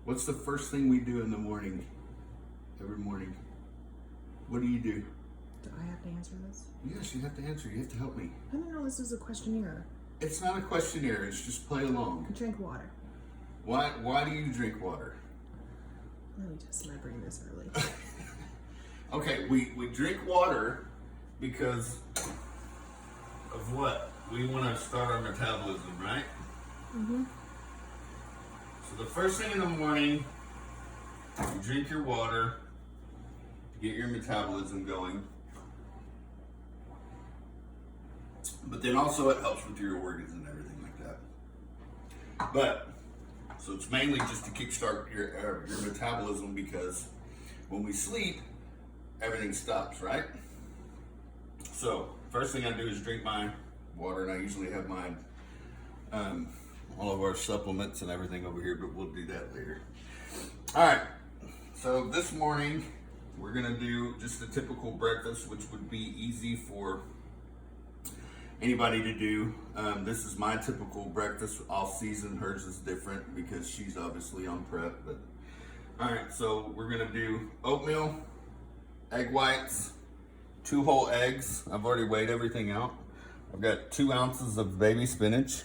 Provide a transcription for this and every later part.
What's the first thing we do in the morning? Every morning. What do you do? Do I have to answer this? Yes, you have to answer. You have to help me. I don't know. This is a questionnaire. It's not a questionnaire. It's just play along. Drink water. Why do you drink water? Let me test my brain this early. Okay, we drink water because of what? We want to start our metabolism, right? Mm-hmm. So the first thing in the morning, you drink your water to get your metabolism going. But then also it helps with your organs and everything like that. But, so it's mainly just to kickstart your metabolism, because when we sleep, everything stops, right? So, first thing I do is drink my water, and I usually have my, all of our supplements and everything over here, but we'll do that later. All right, so this morning, we're gonna do just a typical breakfast, which would be easy for anybody to do. This is my typical breakfast off season. Hers is different because she's obviously on prep, but all right, so we're gonna do oatmeal, egg whites, 2 whole eggs. I've already weighed everything out. I've got 2 ounces of baby spinach.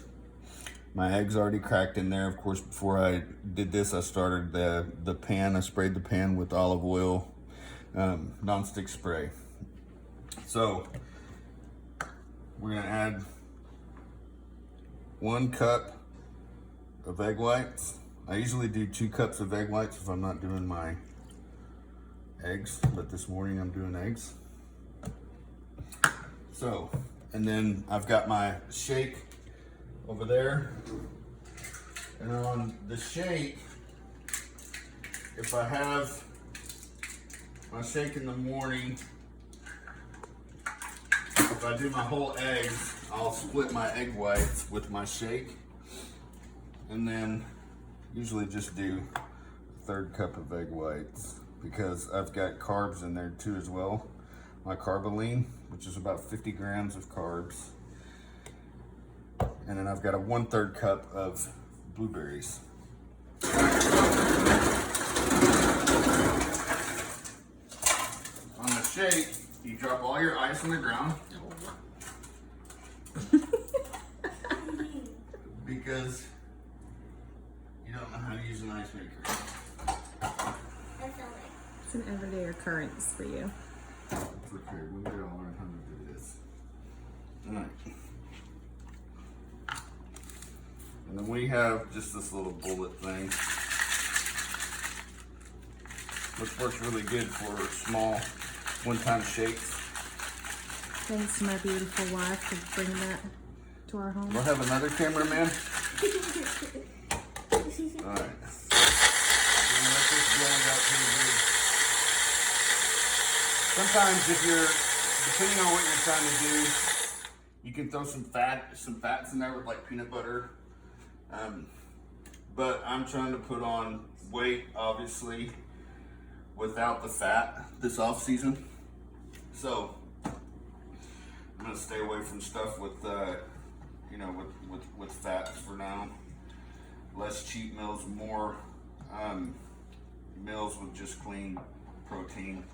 My eggs already cracked in there. Of course, before I did this, I started the pan. I sprayed the pan with olive oil, nonstick spray. So we're gonna add 1 cup of egg whites. I usually do 2 cups of egg whites if I'm not doing my eggs, but this morning I'm doing eggs. So, and then I've got my shake over there. And on the shake, if I have my shake in the morning, if I do my whole eggs, I'll split my egg whites with my shake, and then usually just do a 1/3 cup of egg whites because I've got carbs in there too as well. My carboline, which is about 50 grams of carbs. And then I've got a 1/3 cup of blueberries. On the shake, you drop all your ice on the ground. Because you don't know how to use an ice maker. It's an everyday occurrence for you. It's okay, we'll all learn how to do this. Alright. And then we have just this little bullet thing, which works really good for small one-time shakes. Thanks to my beautiful wife for bringing that to our home. We'll have another cameraman. Alright. Sometimes if depending on what you're trying to do, you can throw some fats in there with like peanut butter. But I'm trying to put on weight, obviously, without the fat this off season. So I'm gonna stay away from stuff with, with fats for now. Less cheat meals, more meals with just clean protein.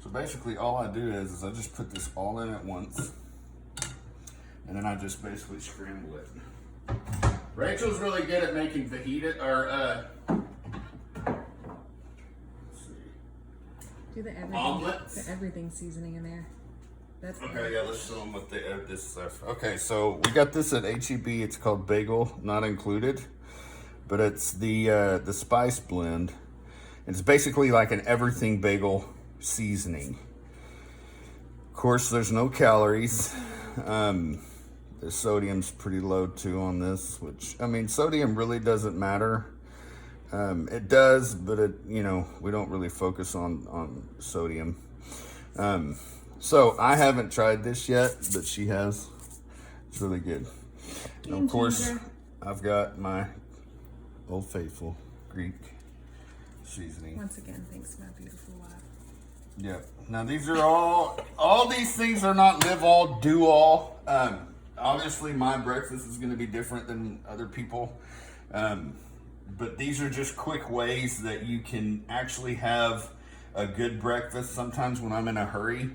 So basically all I do is I just put this all in at once, and then I just basically scramble it. Rachel's really good at making fajita, or let's see. Do the everything, omelets. the everything seasoning in there. That's Okay, yeah, let's show them what they add this stuff. Okay, so we got this at H-E-B. It's called Bagel, not included, but it's the spice blend. It's basically like an everything bagel seasoning. Of course, there's no calories. The sodium's pretty low too on this, which, I mean, sodium really doesn't matter. It does, but we don't really focus on sodium. So I haven't tried this yet, but she has. It's really good. And of course, I've got my Old Faithful Greek seasoning. Once again, thanks to my beautiful wife. Yep. Now these are all these things are not live all, do all. obviously my breakfast is going to be different than other people. But these are just quick ways that you can actually have a good breakfast. Sometimes when I'm in a hurry,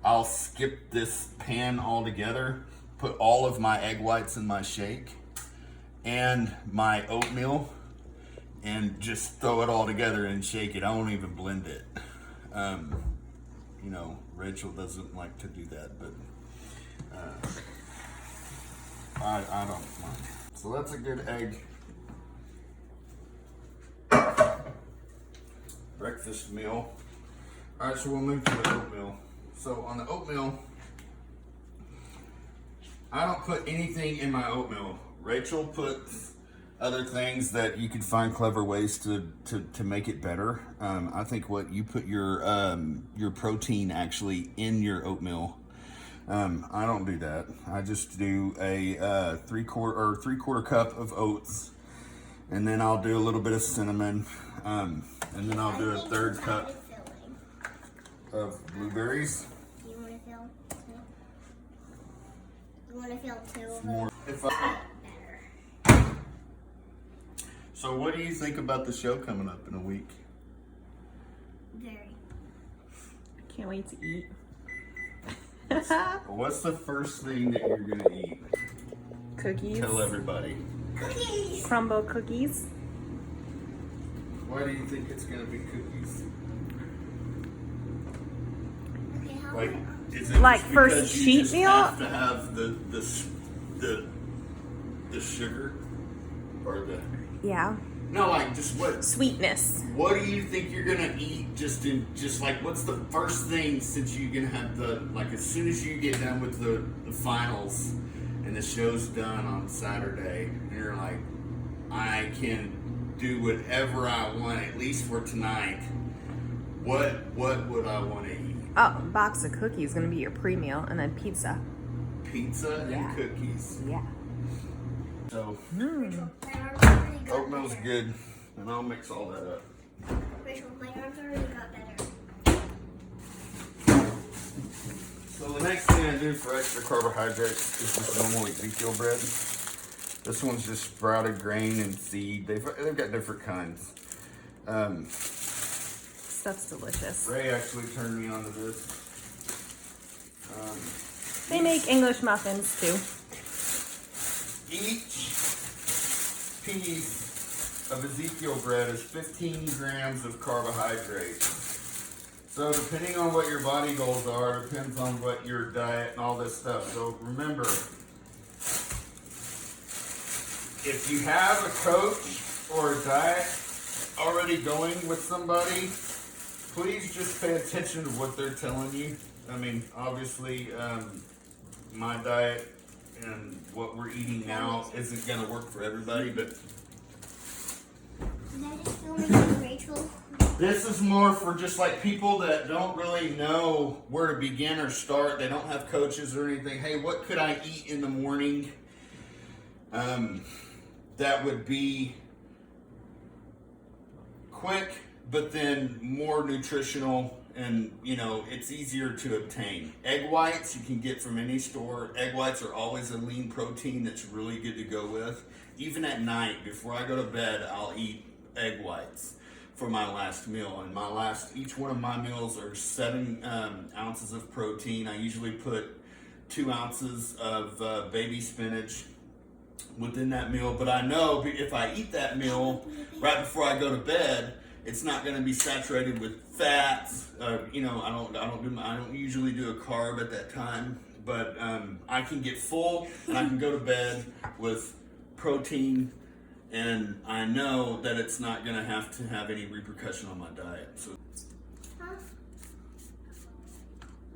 I'll skip this pan altogether, put all of my egg whites in my shake and my oatmeal, and just throw it all together and shake it. I won't even blend it. You know, Rachel doesn't like to do that, but I don't mind. So that's a good egg breakfast meal. All right, so we'll move to the oatmeal. So on the oatmeal, I don't put anything in my oatmeal. Rachel puts other things that you could find clever ways to make it better. I think what you put your protein actually in your oatmeal. I don't do that. I just do a three-quarter cup of oats, and then I'll do a little bit of cinnamon, and then I'll do a third cup of blueberries. Do you want to fill two? You want to fill two of More. better. So what do you think about the show coming up in a week? Very. Can't wait to eat. What's the first thing that you're gonna eat? Cookies. Tell everybody. Cookies! Crumble cookies. Why do you think it's gonna be cookies? Okay, how Like, am is it Like just first because you cheat just meal? have to have the sugar or the Yeah. no, like just Sweetness. what do you think you're gonna eat? Just like what's the first thing, since you're gonna have as soon as you get done with the finals and the show's done on Saturday, and you're like, I can do whatever I want, at least for tonight. What would I want to eat? Oh, a box of cookies is gonna be your pre-meal, and then pizza. Pizza Yeah. and cookies. Yeah. So Rachel, my arms already got oatmeal's better. good, and I'll mix all that up. Rachel, my arms already got better. So the next thing I do for extra carbohydrates is just normal Ezekiel bread. This one's just sprouted grain and seed. They've got different kinds. Stuff's delicious. Ray actually turned me onto this. They make English muffins too. Each piece of Ezekiel bread is 15 grams of carbohydrates. So depending on what your body goals are, depends on what your diet and all this stuff. So remember, if you have a coach or a diet already going with somebody, please just pay attention to what they're telling you. I mean, obviously, my diet and what we're eating now isn't going to work for everybody, but Is that just filming for Rachel? this is more for just like people that don't really know where to begin or start. They don't have coaches or anything. Hey, what could I eat in the morning that would be quick, but then more nutritional, and it's easier to obtain? Egg whites you can get from any store. Egg whites are always a lean protein that's really good to go with. Even at night, before I go to bed, I'll eat egg whites for my last meal. And each one of my meals are 7 ounces of protein. I usually put 2 ounces of baby spinach within that meal, but I know if I eat that meal right before I go to bed, it's not going to be saturated with fats. I don't usually do a carb at that time, but I can get full and I can go to bed with protein, and I know that it's not going to have any repercussion on my diet. So Huh?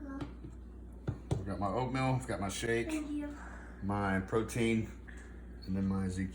Hello? I've got my oatmeal, I've got my shake, Thank you. my protein, and then my Ezekiel.